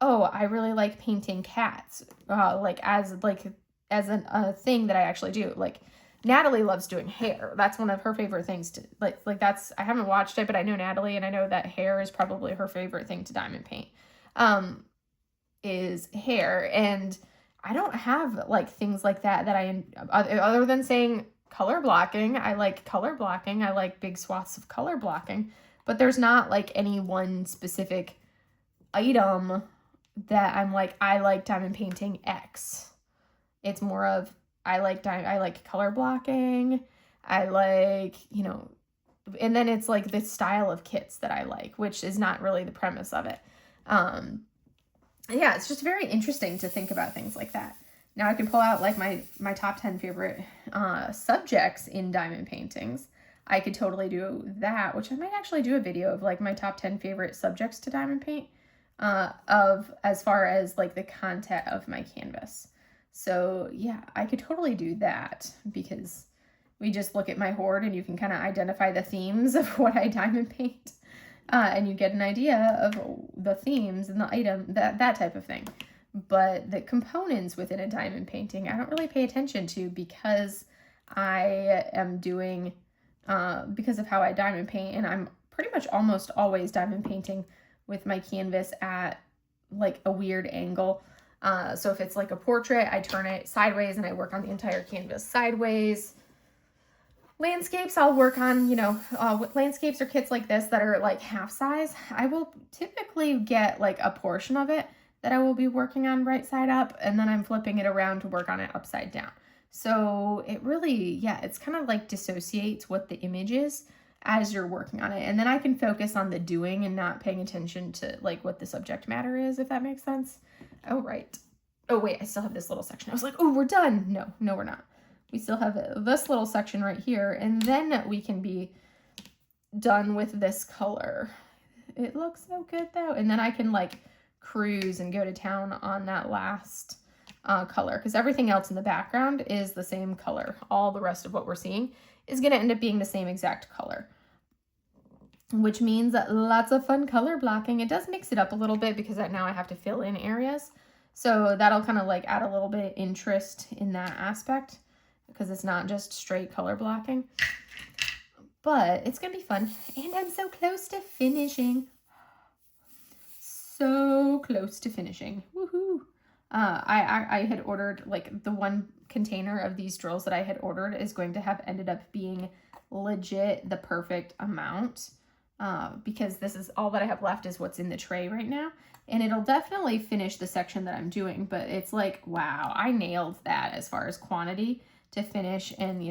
oh, I really like painting cats, as a thing that I actually do. Like, Natalie loves doing hair. That's one of her favorite things to like that's, I haven't watched it, but I know Natalie, and I know that hair is probably her favorite thing to diamond paint, is hair. And I don't have like things like that I, other than saying color blocking. I like color blocking. I like big swaths of color blocking, but there's not like any one specific item that I'm like, I like diamond painting X. It's more of, I like color blocking. I like, you know, and then it's like the style of kits that I like, which is not really the premise of it. Yeah, it's just very interesting to think about things like that. Now I can pull out like my top 10 favorite subjects in diamond paintings. I could totally do that, which I might actually do a video of like my top 10 favorite subjects to diamond paint. of as far as like the content of my canvas. So yeah, I could totally do that because we just look at my hoard and you can kind of identify the themes of what I diamond paint. And you get an idea of the themes and the item, that type of thing. But the components within a diamond painting, I don't really pay attention to because I am doing, because of how I diamond paint, and I'm pretty much almost always diamond painting with my canvas at like a weird angle. So if it's like a portrait, I turn it sideways and I work on the entire canvas sideways. Landscapes, I'll work on, with landscapes or kits like this that are like half size. I will typically get like a portion of it that I will be working on right side up, and then I'm flipping it around to work on it upside down. So it really, it's kind of like dissociates what the image is as you're working on it. And then I can focus on the doing and not paying attention to like what the subject matter is, if that makes sense. Oh, right. Oh, wait, I still have this little section. I was like, oh, we're done. No, we're not. We still have this little section right here, and then we can be done with this color. It looks so good though. And then I can like cruise and go to town on that last color, because everything else in the background is the same color. All the rest of what we're seeing is going to end up being the same exact color, which means lots of fun color blocking. It does mix it up a little bit because now I have to fill in areas. So that'll kind of like add a little bit of interest in that aspect, because it's not just straight color blocking. But it's going to be fun. And I'm so close to finishing. So close to finishing. Woohoo. I had ordered, like, the one container of these drills that I had ordered is going to have ended up being legit the perfect amount. Because this is all that I have left is what's in the tray right now. And it'll definitely finish the section that I'm doing. But it's like, wow, I nailed that as far as quantity to finish and,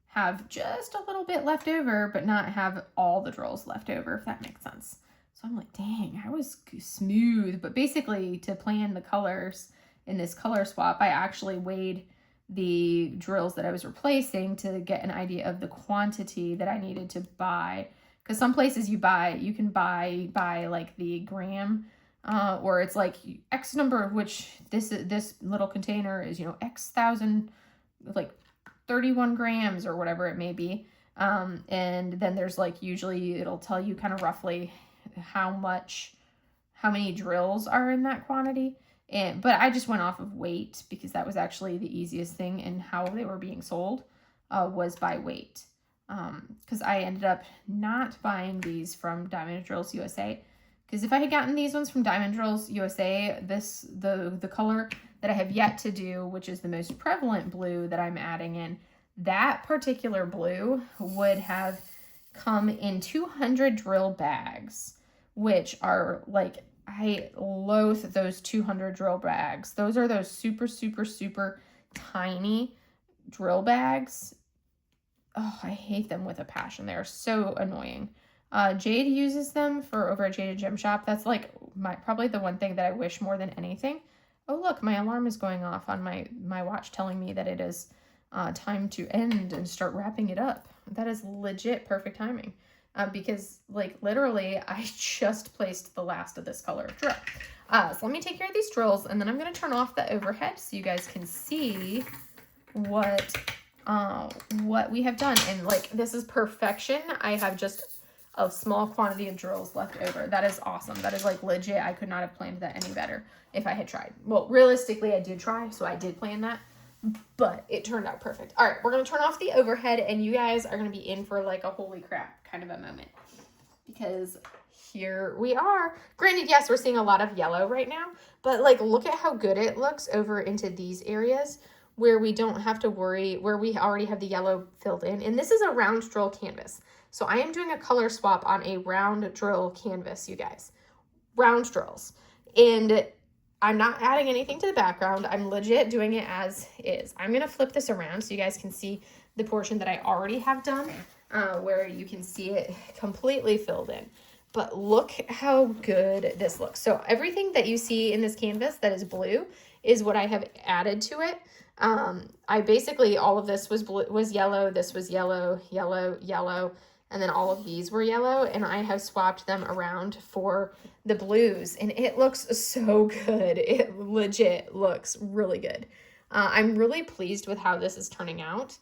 have just a little bit left over, but not have all the drills left over, if that makes sense. So I'm like, dang, I was smooth. But basically, to plan the colors in this color swap, I actually weighed the drills that I was replacing to get an idea of the quantity that I needed to buy. Because some places you can buy like the gram, or it's like X number of which this little container is, X thousand, like 31 grams or whatever it may be. And then there's like, usually it'll tell you kind of roughly how many drills are in that quantity. But I just went off of weight because that was actually the easiest thing, and how they were being sold was by weight. Because I ended up not buying these from Diamond Drills USA, because if I had gotten these ones from Diamond Drills USA, the color that I have yet to do, which is the most prevalent blue that I'm adding in, that particular blue would have come in 200 drill bags, which are like, I loathe those 200 drill bags. Those are those super, super, super tiny drill bags. Oh, I hate them with a passion. They're so annoying. Jade uses them over at Jaded Gem Shop. That's like probably the one thing that I wish more than anything. Oh, look, my alarm is going off on my watch telling me that it is time to end and start wrapping it up. That is legit perfect timing. Because like literally I just placed the last of this color of drill. So let me take care of these drills, and then I'm going to turn off the overhead so you guys can see what we have done. And like, this is perfection. I have just a small quantity of drills left over. That is awesome. That is like legit. I could not have planned that any better if I had tried. Well, realistically I did try, so I did plan that, but it turned out perfect. All right, we're going to turn off the overhead, and you guys are going to be in for like a holy crap kind of a moment, because here we are. Granted, yes, we're seeing a lot of yellow right now, but like, look at how good it looks over into these areas where we don't have to worry, where we already have the yellow filled in. And this is a round drill canvas. So I am doing a color swap on a round drill canvas, you guys. Round drills. And I'm not adding anything to the background. I'm legit doing it as is. I'm going to flip this around so you guys can see the portion that I already have done, where you can see it completely filled in. But look how good this looks. So everything that you see in this canvas that is blue is what I have added to it. I basically, all of this was blue, was yellow. This was yellow, yellow, yellow. and then all of these were yellow, and I have swapped them around for the blues, and it looks so good. It legit looks really good. I'm really pleased with how this is turning out.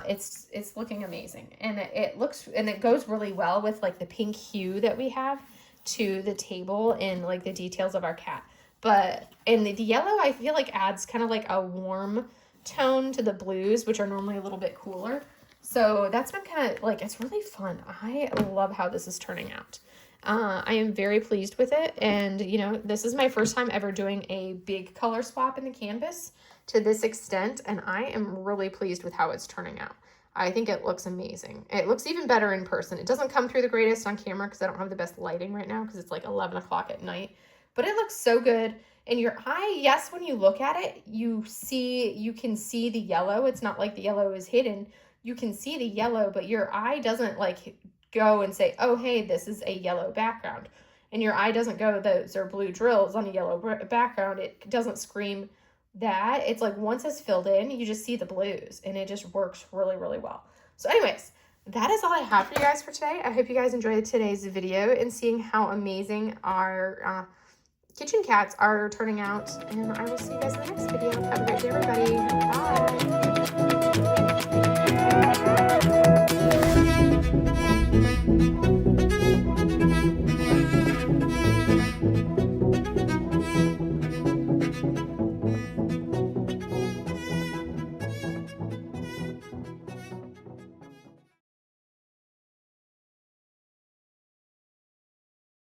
It's looking amazing, and it looks, and it goes really well with like the pink hue that we have to the table and like the details of our cat. But in the yellow, I feel like adds kind of like a warm tone to the blues, which are normally a little bit cooler. So that's been kind of like, it's really fun. I love how this is turning out. I am very pleased with it. And, you know, this is my first time ever doing a big color swap in the canvas to this extent. And I am really pleased with how it's turning out. I think it looks amazing. It looks even better in person. It doesn't come through the greatest on camera because I don't have the best lighting right now because it's like 11 o'clock at night. But it looks so good. In your eye, yes, when you look at it, you can see the yellow. It's not like the yellow is hidden. You can see the yellow, but your eye doesn't like go and say, oh, hey, this is a yellow background. And your eye doesn't go, those are blue drills on a yellow background. It doesn't scream that. It's like once it's filled in, you just see the blues, and it just works really, really well. So anyways, that is all I have for you guys for today. I hope you guys enjoyed today's video and seeing how amazing our kitchen cats are turning out. And I will see you guys in the next video. Have a great day, everybody. Bye.